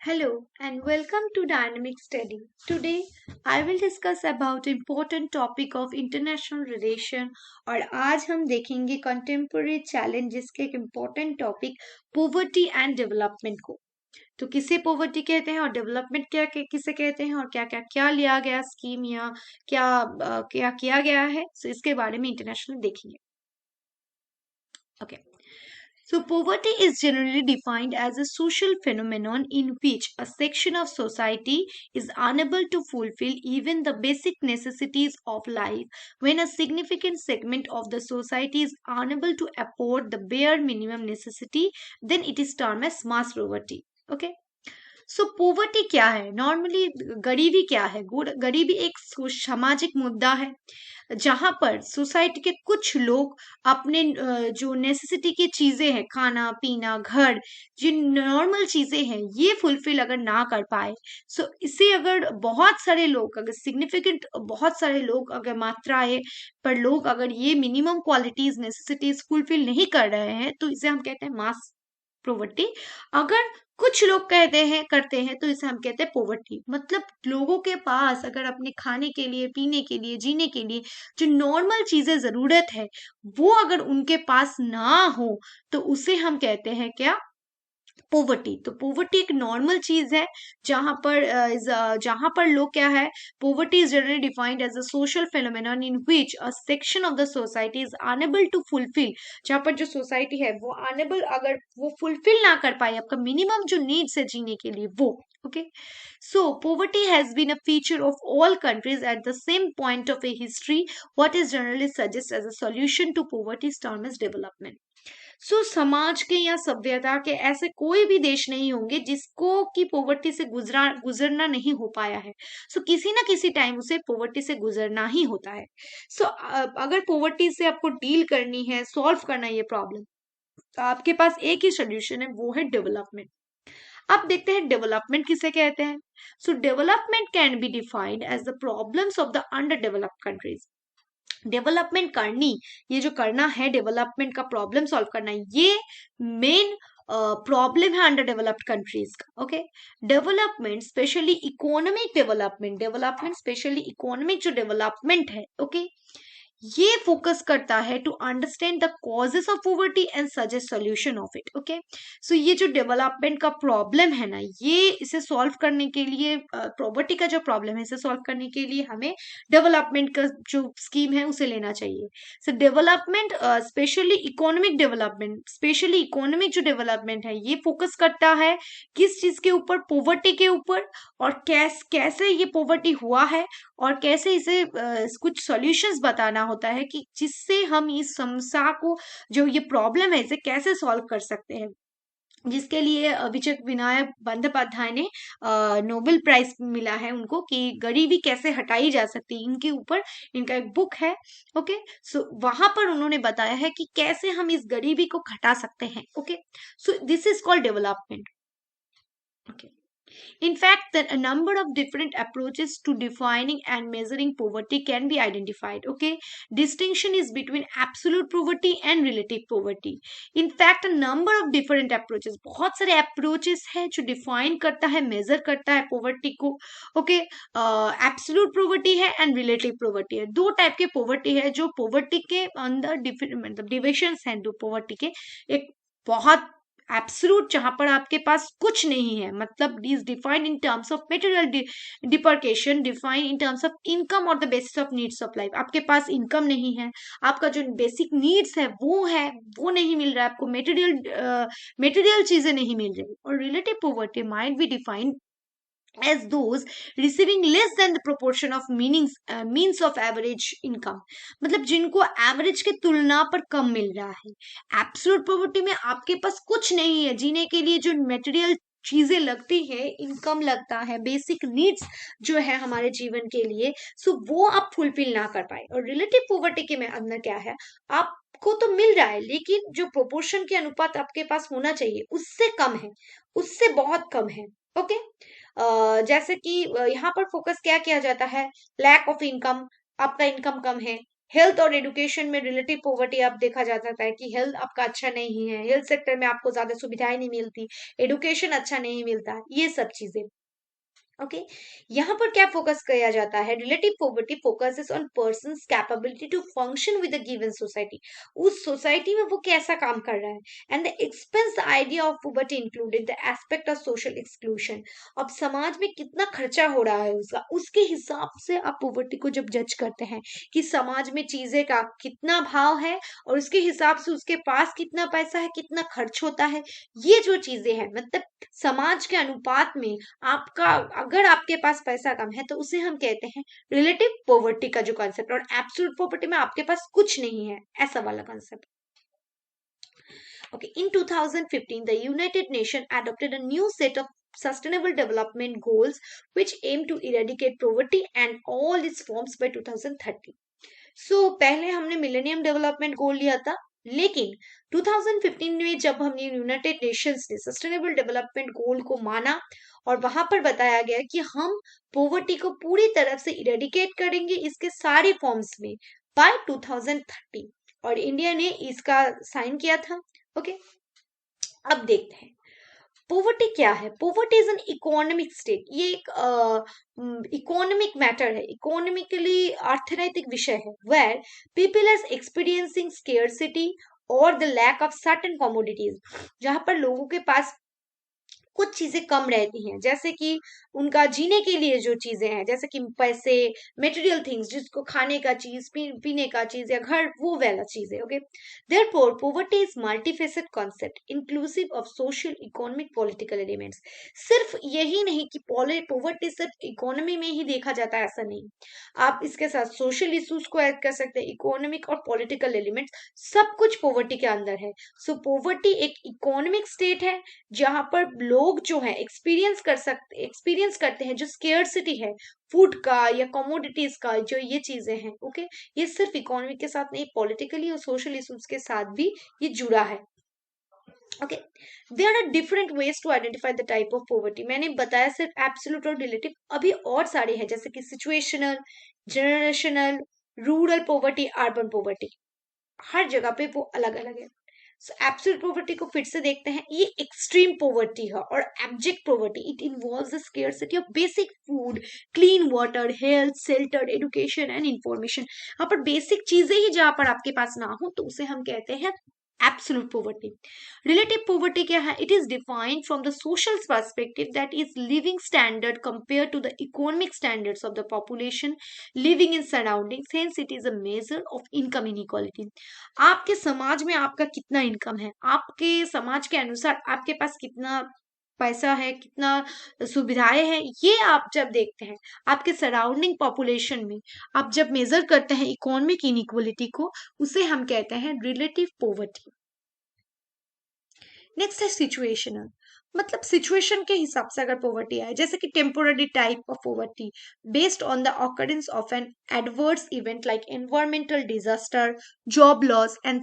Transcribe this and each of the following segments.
Hello and welcome to Dynamic Study. Today I will discuss about important topic of international relation और आज हम देखेंगे contemporary challenges के एक important topic poverty and development को। तो किसे poverty कहते हैं और development किसे कहते हैं और क्या लिया गया स्कीम या क्या किया गया है, so इसके बारे में international देखेंगे। Okay. So, poverty is generally defined as a social phenomenon in which a section of society is unable to fulfill even the basic necessities of life. When a significant segment of the society is unable to afford the bare minimum necessity, then it is termed as mass poverty. Okay. So poverty क्या है? Normally गरीबी क्या है? गरीबी एक सामाजिक मुद्दा है जहां पर सोसाइटी के कुछ लोग अपने जो नेसेसिटी की चीजें हैं, खाना पीना घर, जिन नॉर्मल चीजें हैं, ये फुलफिल अगर ना कर पाए, सो इसे अगर बहुत सारे लोग, अगर सिग्निफिकेंट बहुत सारे लोग, अगर मात्राएं पर लोग अगर ये मिनिमम क्वालिटीज नेसेसिटीज फुलफिल नहीं कर रहे हैं, तो इसे हम कहते हैं मास पोवर्टी। अगर कुछ लोग कहते हैं करते हैं तो इसे हम कहते हैं पोवर्टी। मतलब लोगों के पास अगर अपने खाने के लिए, पीने के लिए, जीने के लिए जो नॉर्मल चीजें जरूरत है, वो अगर उनके पास ना हो, तो उसे हम कहते हैं क्या? पोवर्टी। तो पोवर्टी एक नॉर्मल चीज है जहां पर लोग क्या है, poverty is generally defined as a social phenomenon in which a section of the society is unable to fulfil. जहां पर जो सोसाइटी है वो अनेबल, अगर वो फुलफिल ना कर पाए आपका मिनिमम जो नीड्स है जीने के लिए, वो okay. So poverty has been a feature of all countries at the same point of a history. What is generally suggested as a solution to poverty is termed as development. समाज के या सभ्यता के ऐसे कोई भी देश नहीं होंगे जिसको कि पोवर्टी से गुजरना नहीं हो पाया है। किसी ना किसी टाइम उसे पोवर्टी से गुजरना ही होता है। अगर पोवर्टी से आपको डील करनी है, सॉल्व करना है ये प्रॉब्लम, तो आपके पास एक ही सोल्यूशन है, वो है डेवलपमेंट। अब देखते हैं डेवलपमेंट किसे कहते हैं। Development can be defined as the problems of the underdeveloped countries. Development करनी, ये जो करना है डेवलपमेंट का प्रॉब्लम सॉल्व करना, ये मेन प्रॉब्लम है अंडर डेवलप्ड कंट्रीज का। Okay. Development specially economic development specially economic जो डेवलपमेंट है, ओके, ये फोकस करता है to understand the causes of poverty and suggest solution of it. Okay. ये जो डेवलपमेंट का प्रॉब्लम है ना, ये इसे सॉल्व करने के लिए, पॉवर्टी का जो प्रॉब्लम है इसे सॉल्व करने के लिए हमें डेवलपमेंट का जो स्कीम है उसे लेना चाहिए। डेवलपमेंट स्पेशली इकोनॉमिक जो डेवलपमेंट है, ये फोकस करता है किस चीज के ऊपर? पॉवर्टी के ऊपर। और कैसे ये पॉवर्टी हुआ है और कैसे इसे कुछ सॉल्यूशंस बताना होता है कि जिससे हम इस समस्या को, जो ये प्रॉब्लम है, इसे कैसे सॉल्व कर सकते हैं, जिसके लिए विजय विनायक बंदोपाध्याय ने नोबेल प्राइज मिला है उनको, कि गरीबी कैसे हटाई जा सकती है, इनके ऊपर इनका एक बुक है। ओके। वहां पर उन्होंने बताया है कि कैसे हम इस गरीबी को घटा सकते हैं। Okay. This is called development. Okay. In fact, a number of different approaches to defining and measuring poverty can be identified. Okay, distinction is between absolute poverty and relative poverty. In fact, a number of different approaches, बहुत सारे approaches हैं जो define करता है, measure करता है poverty को. Okay, absolute poverty है and relative poverty है. दो टाइप के poverty है जो poverty के अंदर मतलब divisions हैं दो poverty के. एक बहुत एब्सोल्यूट जहां पर आपके पास कुछ नहीं है, मतलब is defined in terms of material deprivation, defined in terms of income और the basis of needs of life. आपके पास इनकम नहीं है, आपका जो बेसिक नीड्स है वो नहीं मिल रहा है आपको, मेटेरियल चीजें नहीं मिल रही। और relative poverty might be defined as those receiving less than the proportion of means of average income। मतलब जिनको एवरेज के तुलना पर कम मिल रहा है। एब्सोल्यूट पॉवर्टी में आपके पास कुछ नहीं है, जीने के लिए जो मटेरियल चीजें लगती है, इनकम लगता है, बेसिक नीड्स जो है हमारे जीवन के लिए, वो आप फुलफिल ना कर पाए। और रिलेटिव पॉवर्टी के में अंदर क्या है, आपको तो मिल रहा है लेकिन जो प्रोपोर्शन के अनुपात आपके पास होना चाहिए उससे कम है, उससे बहुत कम है। ओके। जैसे कि यहाँ पर फोकस क्या किया जाता है? लैक ऑफ इनकम, आपका इनकम कम है, हेल्थ और एजुकेशन में रिलेटिव पॉवर्टी आप देखा जा सकता है कि हेल्थ आपका अच्छा नहीं है, हेल्थ सेक्टर में आपको ज्यादा सुविधाएं नहीं मिलती, एजुकेशन अच्छा नहीं मिलता, ये सब चीजें। ओके, यहाँ पर क्या फोकस किया जाता है, relative poverty focuses on persons capability to function with the given society, उस सोसाइटी में वो कैसा काम कर रहा है। And the expense the idea of poverty included the aspect of social exclusion, अब समाज में कितना खर्चा हो रहा है उसका, उसके हिसाब से आप पॉवर्टी को जब जज करते हैं कि समाज में चीजें का कितना भाव है और उसके हिसाब से उसके पास कितना पैसा है, कितना खर्च होता है, ये जो चीजें हैं मतलब समाज के अनुपात में आपका, अगर आपके पास पैसा कम है तो उसे हम कहते हैं रिलेटिव पॉवर्टी का जो कॉन्सेप्ट, और एब्सोल्यूट पॉवर्टी में आपके पास कुछ नहीं है, ऐसा वाला concept. Okay, in 2015, the United Nations adopted a new set of sustainable development goals which aim to eradicate poverty and all its forms by 2030. So, पहले हमने मिलेनियम डेवलपमेंट गोल लिया था, लेकिन 2015 में जब हमने यूनाइटेड नेशंस ने सस्टेनेबल डेवलपमेंट गोल को माना और वहां पर बताया गया कि हम पोवर्टी को पूरी तरह से इरेडिकेट करेंगे इसके सारे फॉर्म्स में बाय 2030, और इंडिया ने इसका साइन किया था। ओके, अब देखते हैं पोवर्टी क्या है। Poverty is an economic state, ये एक इकोनॉमिक मैटर है, इकोनॉमिकली अर्थनैतिक विषय है, where people are experiencing scarcity और the lack of certain commodities, जहां पर लोगों के पास कुछ चीजें कम रहती हैं, जैसे कि उनका जीने के लिए जो चीजें हैं, जैसे कि पैसे, मटेरियल थिंग्स, जिसको खाने का चीज, पीने का चीज या घर, वो वाला चीजें। Okay, therefore poverty is multifaceted concept inclusive of social, economic, political elements. सिर्फ यही नहीं कि पॉवर्टी सिर्फ इकोनॉमी में ही देखा जाता है, ऐसा नहीं, आप इसके साथ सोशल इश्यूज को ऐड कर सकते हैं, इकोनॉमिक और पॉलिटिकल एलिमेंट्स, सब कुछ पॉवर्टी के अंदर है। सो पॉवर्टी एक इकोनॉमिक स्टेट है जहां पर लोग जो है एक्सपीरियंस करते हैं जो स्केर्सिटी है फूड का या कमोडिटीज का, जो ये चीजें हैं। ओके, ये सिर्फ इकोनॉमी के साथ नहीं, पॉलिटिकली और सोशल इश्यूज के साथ भी ये जुड़ा है। Okay, there are different ways to identify the type of poverty, मैंने बताया सिर्फ एब्सोल्यूट और रिलेटिव, अभी और सारे हैं जैसे कि situational, generational, rural poverty, urban poverty, हर जगह पे वो अलग अलग है। एब्सोल्यूट पॉवर्टी को फिर से देखते हैं, ये एक्सट्रीम पॉवर्टी है, और abject poverty it involves the scarcity of basic food, clean water, health, shelter, education and information. यहाँ पर बेसिक चीजें ही जहां पर आपके पास ना हो तो उसे हम कहते हैं एब्सोल्यूट पॉवर्टी। रिलेटिव पॉवर्टी क्या है, it is defined from the social perspective that is living standard compare to the economic standards of the population living in surrounding, hence it is a measure of income inequality. आपके समाज में आपका कितना income है, आपके समाज के अनुसार आपके पास कितना पैसा है, कितना सुविधाएं हैं, ये आप जब देखते हैं आपके सराउंडिंग पॉपुलेशन में, आप जब मेजर करते हैं इकोनॉमिक इनइक्वालिटी को, उसे हम कहते हैं रिलेटिव पॉवर्टी। नेक्स्ट है सिचुएशनल, मतलब सिचुएशन के हिसाब से अगर पॉवर्टी आए, जैसे कि temporary type of poverty based on the occurrence of an adverse event like environmental disaster, job loss and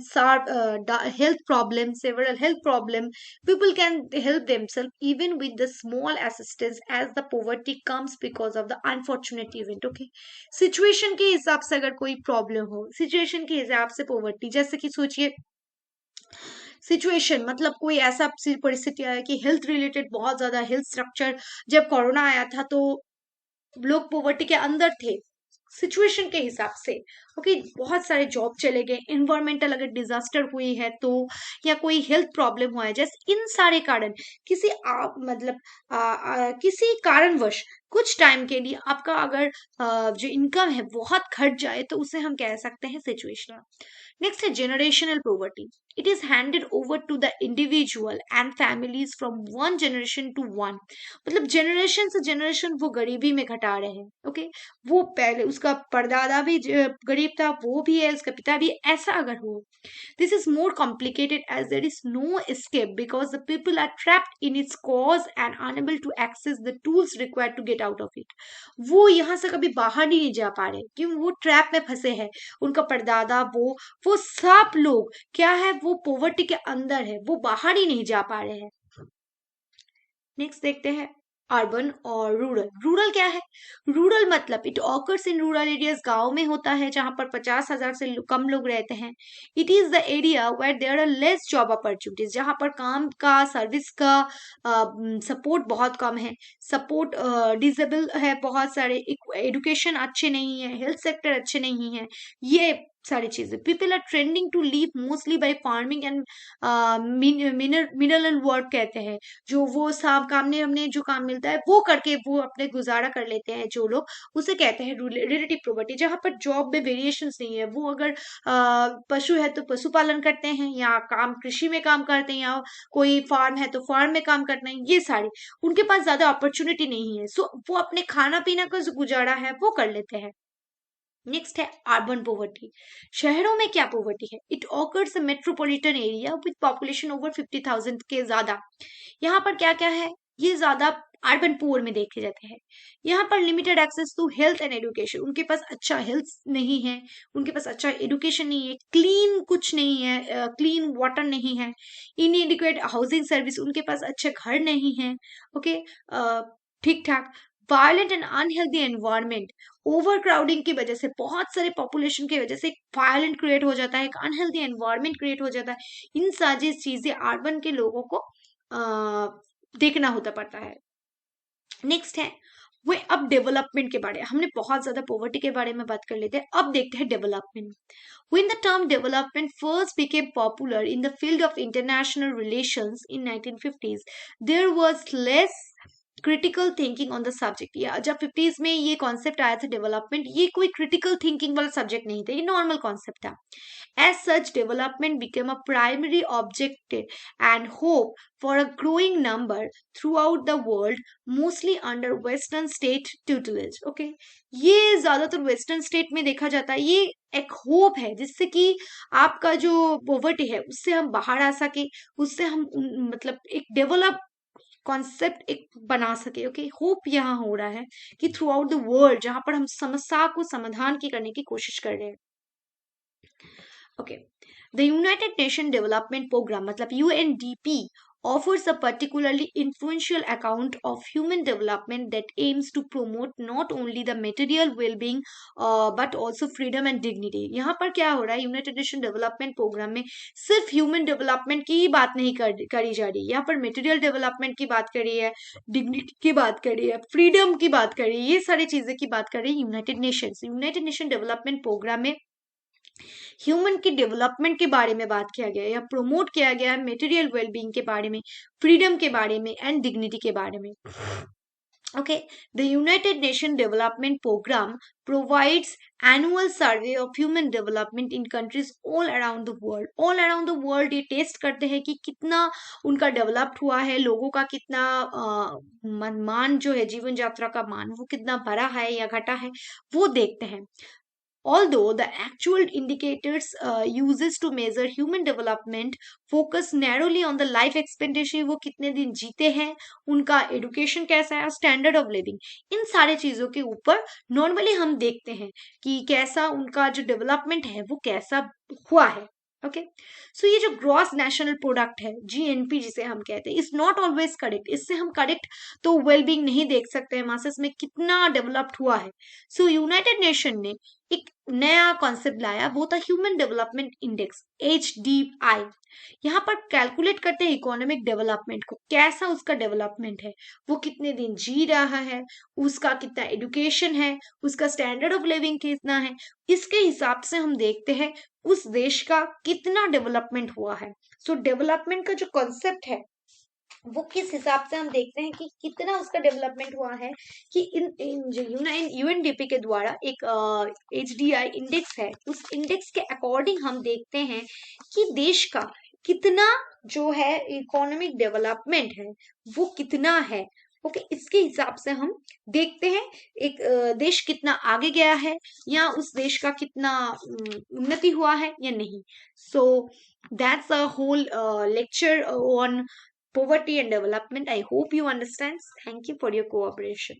health problem, several health problem, people can help themselves even with the small assistance as the poverty comes because of the unfortunate event। okay, situation के हिसाब से अगर कोई problem हो, situation के हिसाब से poverty, जैसे कि सोचिए सिचुएशन मतलब कोई ऐसा परिस्थिति आया कि हेल्थ रिलेटेड बहुत ज्यादा, हेल्थ स्ट्रक्चर, जब कोरोना आया था तो लोग पॉवर्टी के अंदर थे, सिचुएशन के हिसाब से। ओके, बहुत सारे जॉब चले गए, इन्वायरमेंटल अगर डिजास्टर हुई है तो, या कोई हेल्थ प्रॉब्लम हुआ है, जैसे इन सारे कारण किसी मतलब किसी कारणवश कुछ टाइम के लिए आपका अगर जो इनकम है बहुत घट जाए तो उसे हम कह सकते हैं सिचुएशनल। नेक्स्ट है generational poverty, it is handed over to the individual and families from one generation to one, मतलब जनरेशन से जनरेशन वो गरीबी में घटा रहे हैं। ओके, वो पहले उसका परदादा भी गरीब था, वो भी है, उसका पिता भी, ऐसा अगर हो, this is more complicated as there is no escape because the people are trapped in its cause and unable to access the tools required to get out of it। वो यहाँ से कभी बाहर नहीं जा पा रहे क्यों, वो ट्रैप में फंसे हैं, उनका परदादा, वो सब लोग क्या है, वो पॉवर्टी के अंदर है, वो बाहर ही नहीं जा पा रहे हैं। नेक्स्ट देखते हैं अर्बन और रूरल। रूरल क्या है? रूरल मतलब it occurs in rural areas, गांव में होता है जहां पर 50,000 से कम लोग रहते हैं। It is the area where there are less job opportunities, जहां पर काम का, सर्विस का सपोर्ट बहुत कम है, सपोर्ट डिसेबल है बहुत सारे, एडुकेशन अच्छे नहीं है, हेल्थ सेक्टर अच्छे नहीं है, ये सारी चीजें। People are trending to live mostly by farming and mineral work कहते हैं, जो वो साफ काम ने हमने जो काम मिलता है वो करके वो अपने गुजारा कर लेते हैं जो लोग, उसे कहते हैं रिलेटिव प्रॉपर्टी। जहां पर जॉब में वेरिएशंस नहीं है, वो अगर पशु है तो पशुपालन करते हैं, या काम कृषि में काम करते हैं, या कोई फार्म है तो फार्म में काम करते हैं, ये सारे उनके पास ज्यादा अपॉर्चुनिटी नहीं है, सो वो अपने खाना पीना का जो गुजारा है वो कर लेते हैं। नेक्स्ट है अर्बन पोवर्टी। शहरों में क्या पोवर्टी है? It occurs a metropolitan area with population over 50,000 के ज्यादा। यहाँ पर क्या क्या है? ये ज्यादा अर्बन पुअर में देखे जाते हैं। यहाँ पर limited access to health and education, उनके पास अच्छा हेल्थ नहीं है, उनके पास अच्छा एजुकेशन नहीं है, क्लीन कुछ नहीं है, क्लीन वाटर नहीं है, इनएडिक्वेट हाउसिंग सर्विस, उनके पास अच्छे घर नहीं है, ओके, ठीक ठाक। Violent and unhealthy environment, over crowding की वजह से, बहुत सारे पॉपुलेशन की वजह से वायलेंट क्रिएट हो जाता है, एक अनहेल्दी एनवायरमेंट क्रिएट हो जाता है। इन सारी चीजें अर्बन के लोगों को देखना होता पड़ता है। नेक्स्ट है वो अब डेवलपमेंट के बारे में, हमने बहुत ज्यादा पॉवर्टी के बारे में बात कर लेते हैं, अब देखते हैं development. When the term development first became popular in the field of international relations in 1950s, there was less critical thinking on the subject. या जब 50s में ये कॉन्सेप्ट आया था डेवलपमेंट, ये कोई क्रिटिकल थिंकिंग वाला सब्जेक्ट नहीं था, ये नॉर्मल कॉन्सेप्ट था। As such development became a primary objective and hope for a growing number throughout the world, mostly under western state tutelage. Okay, ये ज्यादातर वेस्टर्न स्टेट में देखा जाता है, ये एक होप है जिससे कि आपका जो पॉवर्टी है उससे हम बाहर आ सके, उससे हम मतलब एक डेवलप कॉन्सेप्ट एक बना सके। ओके, होप यहाँ हो रहा है कि थ्रू आउट द वर्ल्ड, जहां पर हम समस्या को समाधान की करने की कोशिश कर रहे हैं। Okay, the United Nation Development Programme मतलब UNDP offers a particularly influential account of human development that aims to promote not only the material well-being but also freedom and dignity। यहाँ पर क्या हो रहा है, यूनाइटेड नेशन डेवलपमेंट प्रोग्राम में सिर्फ human development की ही बात नहीं करी जा रही, यहाँ पर मटेरियल डेवलपमेंट की बात करी है, डिग्निटी की बात करी है, फ्रीडम की बात करी है, ये सारी चीजें की बात कर रही है यूनाइटेड नेशन डेवलपमेंट प्रोग्राम में। ह्यूमन की डेवलपमेंट के बारे में बात किया गया है या प्रमोट किया गया है, मटेरियल वेलबींग के बारे में, फ्रीडम के बारे में एंड डिग्निटी के बारे में। Okay, the United Nations Development Program provides annual survey of human development in countries all around the world. All around the world ये टेस्ट करते हैं कि कितना उनका डेवलप्ड हुआ है, लोगों का कितना मान जो है, जीवन यात्रा का मान वो कितना बढ़ा है या घटा है, वो देखते हैं। Although the actual indicators uses to measure human development focus narrowly on the life expectancy, वो कितने दिन जीते हैं, उनका एडुकेशन कैसा है, स्टैंडर्ड ऑफ लिविंग, इन सारे चीजों के ऊपर नॉर्मली हम देखते हैं कि कैसा उनका जो डेवलपमेंट है वो कैसा हुआ है। ओके, सो ये जो ग्रॉस नेशनल प्रोडक्ट है, जीएनपी जिसे हम कहते हैं, इज नॉट ऑलवेज करेक्ट। इससे हम करेक्ट तो वेलबींग नहीं देख सकते हैं मासेस में कितना डेवलप्ड हुआ है। सो यूनाइटेड नेशन ने एक नया कॉन्सेप्ट लाया, वो था ह्यूमन डेवलपमेंट इंडेक्स, HDI। यहाँ पर कैलकुलेट करते हैं इकोनॉमिक डेवलपमेंट को, कैसा उसका डेवलपमेंट है, वो कितने दिन जी रहा है, उसका कितना एडुकेशन है, उसका स्टैंडर्ड ऑफ लिविंग कितना है, इसके हिसाब से हम देखते हैं उस देश का कितना डेवलपमेंट हुआ है। सो डेवलपमेंट का जो कॉन्सेप्ट है वो किस हिसाब से हम देखते हैं कि कितना उसका डेवलपमेंट हुआ है, कि इन जो यूएनडीपी के द्वारा एक HDI इंडेक्स है, उस इंडेक्स के अकॉर्डिंग हम देखते हैं कि देश का कितना जो है इकोनॉमिक डेवलपमेंट है वो कितना है। ओके, इसके हिसाब से हम देखते हैं एक देश कितना आगे गया है या उस देश का कितना उन्नति हुआ है या नहीं। So that's a whole lecture on poverty and development. I hope you understand. Thank you for your cooperation.